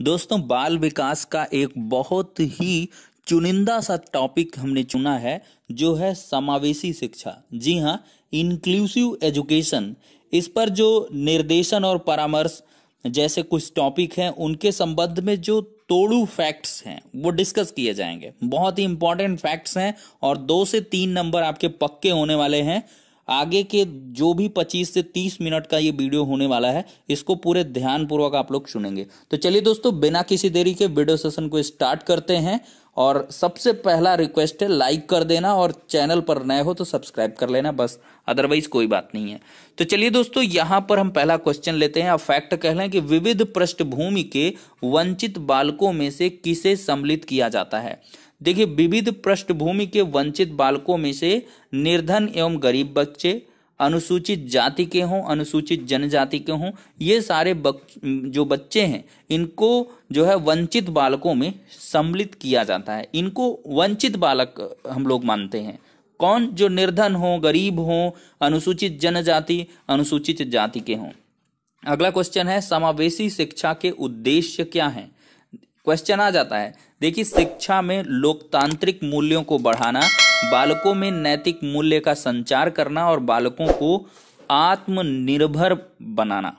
दोस्तों, बाल विकास का एक बहुत ही चुनिंदा सा टॉपिक हमने चुना है, जो है समावेशी शिक्षा। जी हाँ, इंक्लूसिव एजुकेशन। इस पर जो निर्देशन और परामर्श जैसे कुछ टॉपिक हैं, उनके संबंध में जो तोड़ू फैक्ट्स हैं वो डिस्कस किए जाएंगे। बहुत ही इंपॉर्टेंट फैक्ट्स हैं और 2 से 3 नंबर आपके पक्के होने वाले हैं। आगे के जो भी 25 से 30 मिनट का ये वीडियो होने वाला है, इसको पूरे ध्यान पूर्वक आप लोग सुनेंगे। तो चलिए दोस्तों, बिना किसी देरी के वीडियो सेशन को स्टार्ट करते हैं। और सबसे पहला रिक्वेस्ट है, लाइक कर देना और चैनल पर नए हो तो सब्सक्राइब कर लेना, बस, अदरवाइज कोई बात नहीं है। तो चलिए दोस्तों, यहां पर हम पहला क्वेश्चन लेते हैं। अब फैक्ट कह लें कि विविध पृष्ठभूमि के वंचित बालकों में से किसे सम्मिलित किया जाता है। देखिए, विविध पृष्ठभूमि के वंचित बालकों में से निर्धन एवं गरीब बच्चे, अनुसूचित जाति के हों, अनुसूचित जनजाति के हों, ये सारे जो बच्चे हैं, इनको जो है वंचित बालकों में सम्मिलित किया जाता है। इनको वंचित बालक हम लोग मानते हैं। कौन? जो निर्धन हो, गरीब हो, अनुसूचित जनजाति, अनुसूचित जाति के हों। अगला क्वेश्चन है, समावेशी शिक्षा के उद्देश्य क्या हैं। क्वेश्चन आ जाता है। देखिए, शिक्षा में लोकतांत्रिक मूल्यों को बढ़ाना, बालकों में नैतिक मूल्य का संचार करना और बालकों को आत्मनिर्भर बनाना,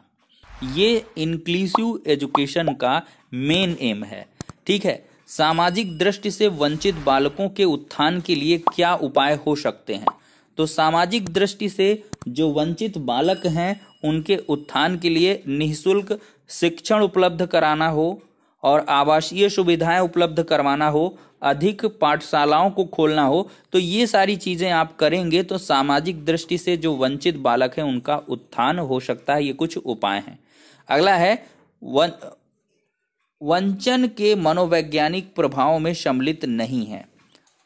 ये इंक्लूसिव एजुकेशन का मेन एम है। ठीक है। सामाजिक दृष्टि से वंचित बालकों के उत्थान के लिए क्या उपाय हो सकते हैं। तो सामाजिक दृष्टि से जो वंचित बालक हैं, उनके उत्थान के लिए निःशुल्क शिक्षण उपलब्ध कराना हो और आवासीय सुविधाएं उपलब्ध करवाना हो, अधिक पाठशालाओं को खोलना हो, तो ये सारी चीजें आप करेंगे तो सामाजिक दृष्टि से जो वंचित बालक हैं उनका उत्थान हो सकता है। ये कुछ उपाय हैं। अगला है, वंचन के मनोवैज्ञानिक प्रभावों में सम्मिलित नहीं है,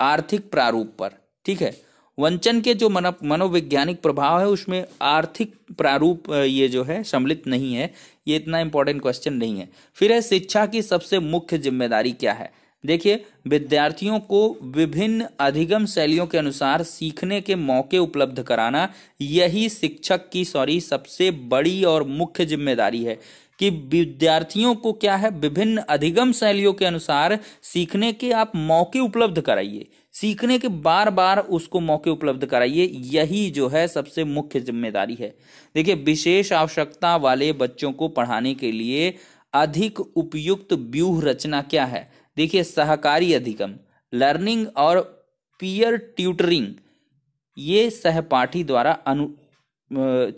आर्थिक प्रारूप पर। ठीक है। वंचन के जो मनोवैज्ञानिक प्रभाव है, उसमें आर्थिक प्रारूप ये जो है सम्मिलित नहीं है। ये इतना इंपॉर्टेंट क्वेश्चन नहीं है। फिर है, शिक्षा की सबसे मुख्य जिम्मेदारी क्या है। देखिए, विद्यार्थियों को विभिन्न अधिगम शैलियों के अनुसार सीखने के मौके उपलब्ध कराना, यही शिक्षक की सबसे बड़ी और मुख्य जिम्मेदारी है कि विद्यार्थियों को क्या है, विभिन्न अधिगम शैलियों के अनुसार सीखने के आप मौके उपलब्ध कराइए, सीखने के बार बार उसको मौके उपलब्ध कराइए। यही जो है सबसे मुख्य जिम्मेदारी है। देखिए, विशेष आवश्यकता वाले बच्चों को पढ़ाने के लिए अधिक उपयुक्त व्यूह रचना क्या है। देखिए, सहकारी अधिगम, लर्निंग और पीयर ट्यूटरिंग, ये सहपाठी द्वारा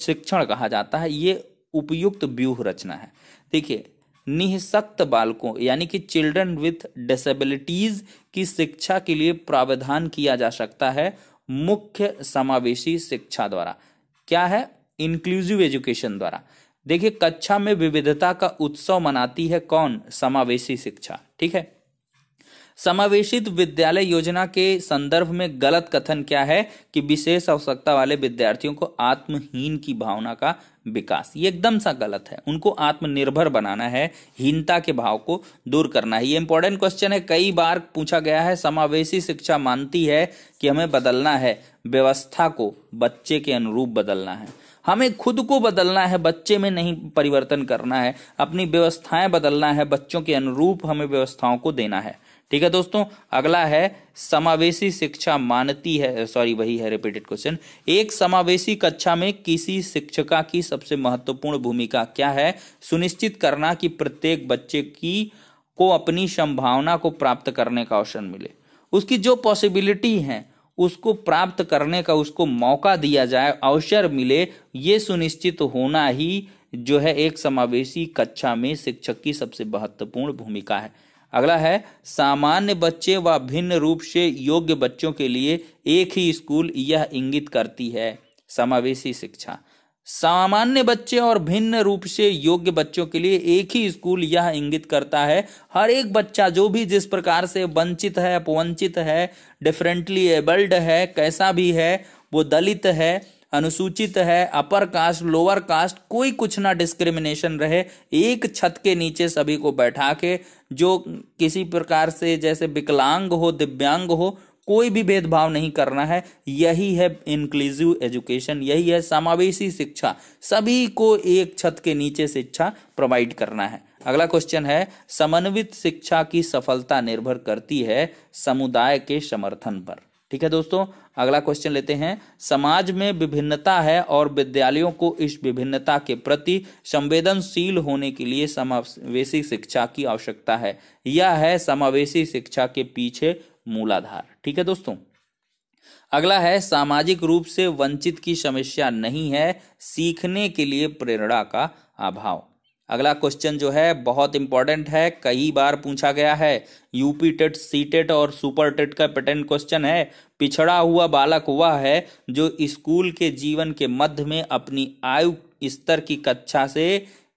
शिक्षण कहा जाता है। ये उपयुक्त व्यूह रचना है। देखिए, निःशक्त बालकों यानी कि चिल्ड्रन विथ डिसेबिलिटीज की शिक्षा के लिए प्रावधान किया जा सकता है मुख्य समावेशी शिक्षा द्वारा। क्या है? इंक्लूसिव एजुकेशन द्वारा। देखिए, कक्षा में विविधता का उत्सव मनाती है कौन? समावेशी शिक्षा। ठीक है। समावेशित विद्यालय योजना के संदर्भ में गलत कथन क्या है कि विशेष आवश्यकता वाले विद्यार्थियों को आत्महीन की भावना का विकास। ये एकदम सा गलत है। उनको आत्मनिर्भर बनाना है, हीनता के भाव को दूर करना है। ये इंपॉर्टेंट क्वेश्चन है, कई बार पूछा गया है। समावेशी शिक्षा मानती है कि हमें बदलना है, व्यवस्था को बच्चे के अनुरूप बदलना है, हमें खुद को बदलना है, बच्चे में नहीं परिवर्तन करना है, अपनी व्यवस्थाएं बदलना है, बच्चों के अनुरूप हमें व्यवस्थाओं को देना है। ठीक है दोस्तों। अगला है, समावेशी शिक्षा मानती है, वही है रिपीटेड क्वेश्चन। एक समावेशी कक्षा में किसी शिक्षिका की सबसे महत्वपूर्ण भूमिका क्या है? सुनिश्चित करना कि प्रत्येक बच्चे को अपनी संभावना को प्राप्त करने का अवसर मिले, उसकी जो पॉसिबिलिटी है उसको प्राप्त करने का उसको मौका दिया जाए, अवसर मिले। ये सुनिश्चित होना ही जो है एक समावेशी कक्षा में शिक्षक की सबसे महत्वपूर्ण भूमिका है। अगला है, सामान्य बच्चे व भिन्न रूप से योग्य बच्चों के लिए एक ही स्कूल यह इंगित करती है। समावेशी शिक्षा, सामान्य बच्चे और भिन्न रूप से योग्य बच्चों के लिए एक ही स्कूल यह इंगित करता है। हर एक बच्चा जो भी जिस प्रकार से वंचित है, अपवंचित है, डिफरेंटली एबल्ड है, कैसा भी है, वो दलित है, अनुसूचित है, अपर कास्ट, लोअर कास्ट, कोई कुछ ना डिस्क्रिमिनेशन रहे, एक छत के नीचे सभी को बैठा के, जो किसी प्रकार से जैसे विकलांग हो, दिव्यांग हो, कोई भी भेदभाव नहीं करना है। यही है इंक्लूसिव एजुकेशन, यही है समावेशी शिक्षा। सभी को एक छत के नीचे शिक्षा प्रोवाइड करना है। अगला क्वेश्चन है, समन्वित शिक्षा की सफलता निर्भर करती है समुदाय के समर्थन पर। ठीक है दोस्तों, अगला क्वेश्चन लेते हैं, समाज में विभिन्नता है और विद्यालयों को इस विभिन्नता के प्रति संवेदनशील होने के लिए समावेशी शिक्षा की आवश्यकता है। यह है समावेशी शिक्षा के पीछे मूलाधार। ठीक है दोस्तों, अगला है, सामाजिक रूप से वंचित की समस्या नहीं है, सीखने के लिए प्रेरणा का अभाव। अगला क्वेश्चन जो है बहुत इंपॉर्टेंट है, कई बार पूछा गया है, यूपी टेट, सी टेट और सुपर टेट का पैटर्न क्वेश्चन है। पिछड़ा हुआ बालक वह है जो स्कूल के जीवन के मध्य में अपनी आयु स्तर की कक्षा से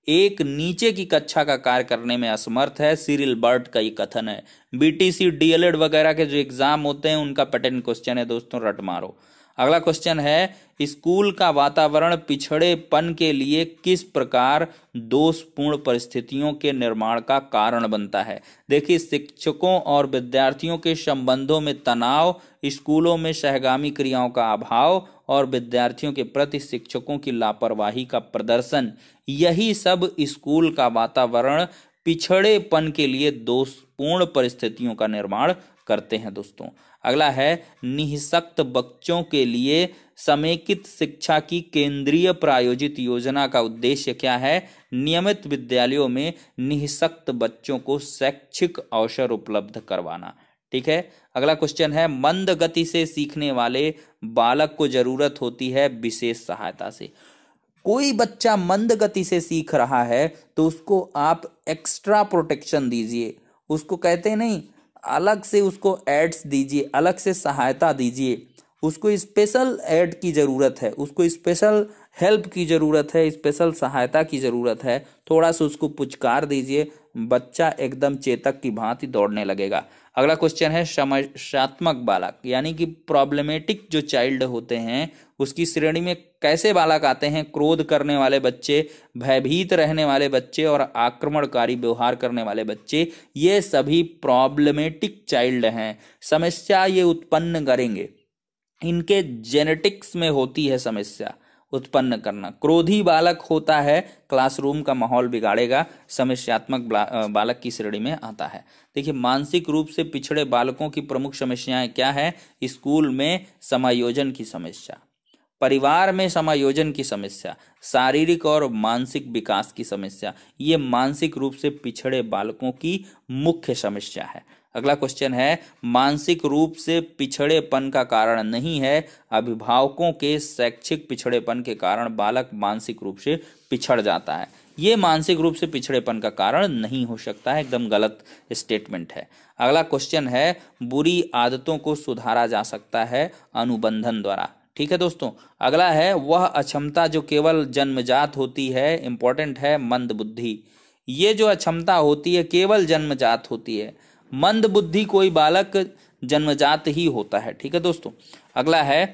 एक नीचे की कक्षा का कार्य करने में असमर्थ है। सिरिल बर्ट का ये कथन है। बीटीसी, डीएलएड वगैरह के जो एग्जाम होते हैं उनका पैटर्न क्वेश्चन है दोस्तों, रट मारो। अगला क्वेश्चन है, स्कूल का वातावरण पिछड़ेपन के लिए किस प्रकार दोषपूर्ण परिस्थितियों के निर्माण का कारण बनता है। देखिए, शिक्षकों और विद्यार्थियों के संबंधों में तनाव, स्कूलों में सहगामी क्रियाओं का अभाव और विद्यार्थियों के प्रति शिक्षकों की लापरवाही का प्रदर्शन, यही सब स्कूल का वातावरण पिछड़ेपन के लिए दोषपूर्ण परिस्थितियों का निर्माण करते हैं दोस्तों। अगला है, निःशक्त बच्चों के लिए समेकित शिक्षा की केंद्रीय प्रायोजित योजना का उद्देश्य क्या है। नियमित विद्यालयों में निःशक्त बच्चों को शैक्षिक अवसर उपलब्ध करवाना। ठीक है, अगला क्वेश्चन है, मंद गति से सीखने वाले बालक को जरूरत होती है विशेष सहायता से। कोई बच्चा मंद गति से सीख रहा है तो उसको आप एक्स्ट्रा प्रोटेक्शन दीजिए, उसको कहते हैं नहीं, अलग से उसको एड्स दीजिए, अलग से सहायता दीजिए, उसको स्पेशल एड की ज़रूरत है, उसको स्पेशल हेल्प की ज़रूरत है, स्पेशल सहायता की ज़रूरत है। थोड़ा सा उसको पुचकार दीजिए, बच्चा एकदम चेतक की भांति दौड़ने लगेगा। अगला क्वेश्चन है, समस्यात्मक बालक यानी कि प्रॉब्लमेटिक जो चाइल्ड होते हैं उसकी श्रेणी में कैसे बालक आते हैं। क्रोध करने वाले बच्चे, भयभीत रहने वाले बच्चे और आक्रमणकारी व्यवहार करने वाले बच्चे, ये सभी प्रॉब्लमेटिक चाइल्ड हैं। समस्या ये उत्पन्न करेंगे, इनके जेनेटिक्स में होती है समस्या उत्पन्न करना। क्रोधी बालक होता है, क्लासरूम का माहौल बिगाड़ेगा, समस्यात्मक बालक की श्रेणी में आता है। देखिए, मानसिक रूप से पिछड़े बालकों की प्रमुख समस्याएं क्या है। स्कूल में समायोजन की समस्या, परिवार में समायोजन की समस्या, शारीरिक और मानसिक विकास की समस्या, ये मानसिक रूप से पिछड़े बालकों की मुख्य समस्या है। अगला क्वेश्चन है, मानसिक रूप से पिछड़ेपन का कारण नहीं है, अभिभावकों के शैक्षिक पिछड़ेपन के कारण बालक मानसिक रूप से पिछड़ जाता है। ये मानसिक रूप से पिछड़ेपन का कारण नहीं हो सकता है, एकदम गलत स्टेटमेंट है। अगला क्वेश्चन है, बुरी आदतों को सुधारा जा सकता है अनुबंधन द्वारा। ठीक है दोस्तों, अगला है, वह अक्षमता जो केवल जन्मजात होती है, इंपॉर्टेंट है, मंद बुद्धि। ये जो अक्षमता होती है केवल जन्मजात होती है, मंद बुद्धि कोई बालक जन्मजात ही होता है। ठीक है दोस्तों, अगला है,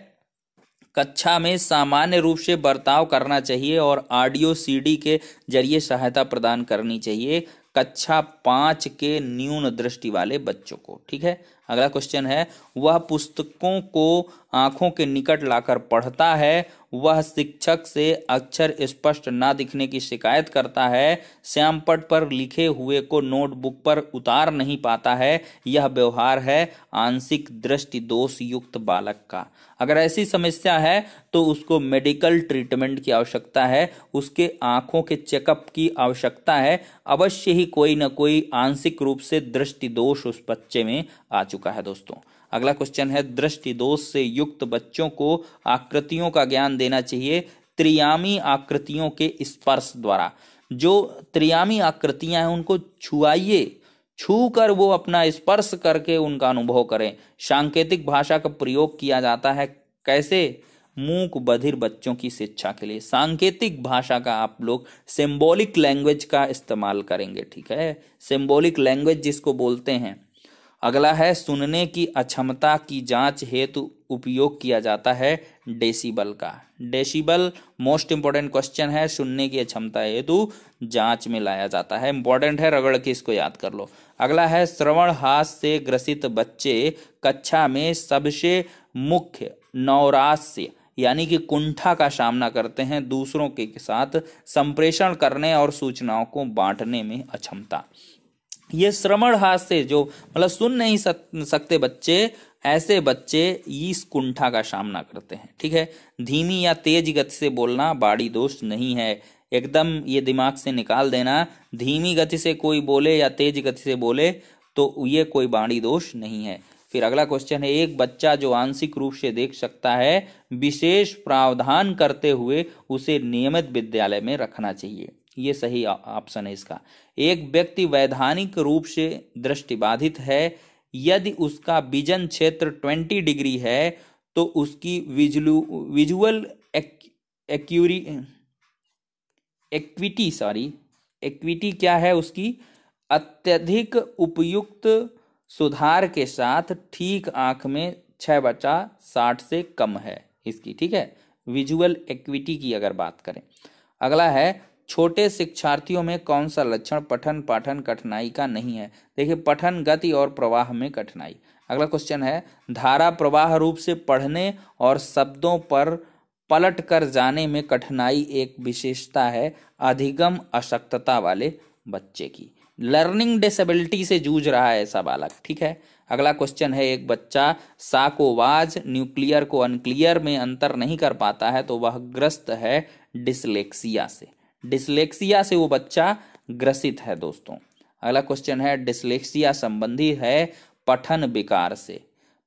कक्षा में सामान्य रूप से बर्ताव करना चाहिए और ऑडियो सीडी के जरिए सहायता प्रदान करनी चाहिए कक्षा 5 के न्यून दृष्टि वाले बच्चों को। ठीक है, अगला क्वेश्चन है, वह पुस्तकों को आंखों के निकट लाकर पढ़ता है, वह शिक्षक से अक्षर स्पष्ट ना दिखने की शिकायत करता है, श्यामपट पर लिखे हुए को नोटबुक पर उतार नहीं पाता है। यह व्यवहार है आंशिक दृष्टि दोष युक्त बालक का। अगर ऐसी समस्या है तो उसको मेडिकल ट्रीटमेंट की आवश्यकता है, उसके आंखों के चेकअप की आवश्यकता है। अवश्य ही कोई न कोई आंशिक रूप से दृष्टि दोष उस बच्चे में आ चुका है दोस्तों। अगला क्वेश्चन है, दृष्टि दोष से युक्त बच्चों को आकृतियों का ज्ञान देना चाहिए त्रियामी आकृतियों के स्पर्श द्वारा। जो त्रियामी आकृतियां हैं उनको छुआइए, छू कर वो अपना स्पर्श करके उनका अनुभव करें। सांकेतिक भाषा का प्रयोग किया जाता है कैसे, मूक बधिर बच्चों की शिक्षा के लिए सांकेतिक भाषा का आप लोग सिंबॉलिक लैंग्वेज का इस्तेमाल करेंगे। ठीक है, सिंबॉलिक लैंग्वेज जिसको बोलते हैं। अगला है, सुनने की अक्षमता की जांच हेतु उपयोग किया जाता है डेसिबल का। डेसिबल मोस्ट इंपोर्टेंट क्वेश्चन है, सुनने की अक्षमता हेतु जांच में लाया जाता है, इंपॉर्टेंट है, रगड़ के इसको याद कर लो। अगला है, श्रवण हास से ग्रसित बच्चे कक्षा में सबसे मुख्य नौराश्य यानी कि कुंठा का सामना करते हैं, दूसरों के साथ संप्रेषण करने और सूचनाओं को बांटने में अक्षमता। ये श्रवण हास से जो मतलब सुन नहीं सकते बच्चे, ऐसे बच्चे इस कुंठा का सामना करते हैं। ठीक है, धीमी या तेज गति से बोलना बाड़ी दोष नहीं है, एकदम ये दिमाग से निकाल देना। धीमी गति से कोई बोले या तेज गति से बोले तो ये कोई बाड़ी दोष नहीं है। फिर अगला क्वेश्चन है, एक बच्चा जो आंशिक रूप से देख सकता है, विशेष प्रावधान करते हुए उसे नियमित विद्यालय में रखना चाहिए। ये सही ऑप्शन है इसका। एक व्यक्ति वैधानिक रूप से दृष्टिबाधित है, यदि उसका विजन क्षेत्र 20 डिग्री है तो उसकी विजुअल एक्विटी क्या है उसकी, अत्यधिक उपयुक्त सुधार के साथ ठीक आंख में 6/60 से कम है इसकी। ठीक है, विजुअल एक्विटी की अगर बात करें। अगला है, छोटे शिक्षार्थियों में कौन सा लक्षण पठन पाठन कठिनाई का नहीं है। देखिए, पठन गति और प्रवाह में कठिनाई। अगला क्वेश्चन है, धारा प्रवाह रूप से पढ़ने और शब्दों पर पलट कर जाने में कठिनाई एक विशेषता है अधिगम अशक्तता वाले बच्चे की। लर्निंग डिसेबिलिटी से जूझ रहा है ऐसा बालक। ठीक है, अगला क्वेश्चन है, एक बच्चा सा को वाज, न्यूक्लियर को अनक्लियर में अंतर नहीं कर पाता है तो वह ग्रस्त है डिसलेक्सिया से। डिसलेक्सिया से वो बच्चा ग्रसित है दोस्तों। अगला क्वेश्चन है, डिसलेक्सिया संबंधी है पठन विकार से।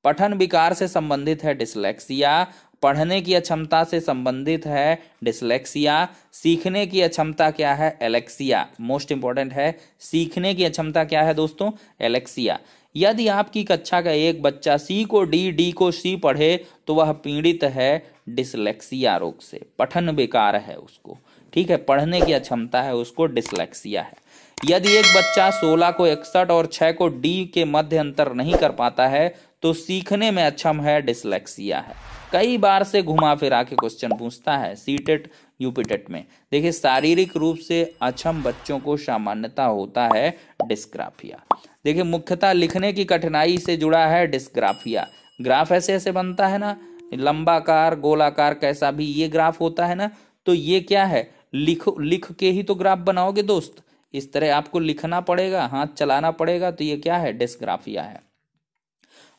पठन विकार से संबंधित है डिसलेक्सिया, पढ़ने की अक्षमता से संबंधित है डिसलेक्सिया, सीखने की अक्षमता क्या है, एलेक्सिया। मोस्ट इंपॉर्टेंट है, सीखने की अक्षमता क्या है दोस्तों, एलेक्सिया। यदि आपकी कक्षा का एक बच्चा सी को डी, डी को सी पढ़े तो वह पीड़ित है डिसलेक्सिया रोग से, पठन विकार है उसको। ठीक है, पढ़ने की अक्षमता है उसको, डिसलेक्सिया है। यदि एक बच्चा 16 को 61 और 6 को डी के मध्य अंतर नहीं कर पाता है तो सीखने में अक्षम है, डिसलेक्सिया है। कई बार से घुमा फिरा के क्वेश्चन पूछता है सीटेट यूपीटेट में। देखिए, शारीरिक रूप से अक्षम बच्चों को सामान्यता होता है डिस्ग्राफिया। देखिए, मुख्यतः लिखने की कठिनाई से जुड़ा है डिस्ग्राफिया। ग्राफ ऐसे ऐसे बनता है ना, लंबाकार गोलाकार कैसा भी ये ग्राफ होता है ना, तो ये क्या है, लिख के ही तो ग्राफ बनाओगे दोस्त, इस तरह आपको लिखना पड़ेगा, हाथ चलाना पड़ेगा, तो ये क्या है, डिस्ग्राफिया है।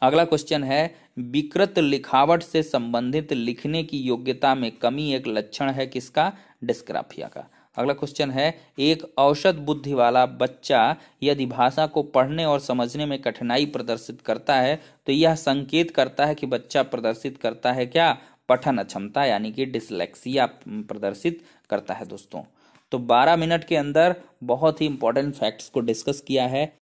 अगला क्वेश्चन है, विकृत लिखावट से संबंधित लिखने की योग्यता में कमी एक लक्षण है किसका, डिस्ग्राफिया का। अगला क्वेश्चन है, एक औसत बुद्धि वाला बच्चा यदि भाषा को पढ़ने और समझने में कठिनाई प्रदर्शित करता है तो यह संकेत करता है कि बच्चा प्रदर्शित करता है क्या, पठन अक्षमता, यानी कि डिसलेक्सिया प्रदर्शित करता है दोस्तों। तो 12 मिनट के अंदर बहुत ही इंपॉर्टेंट फैक्ट्स को डिस्कस किया है।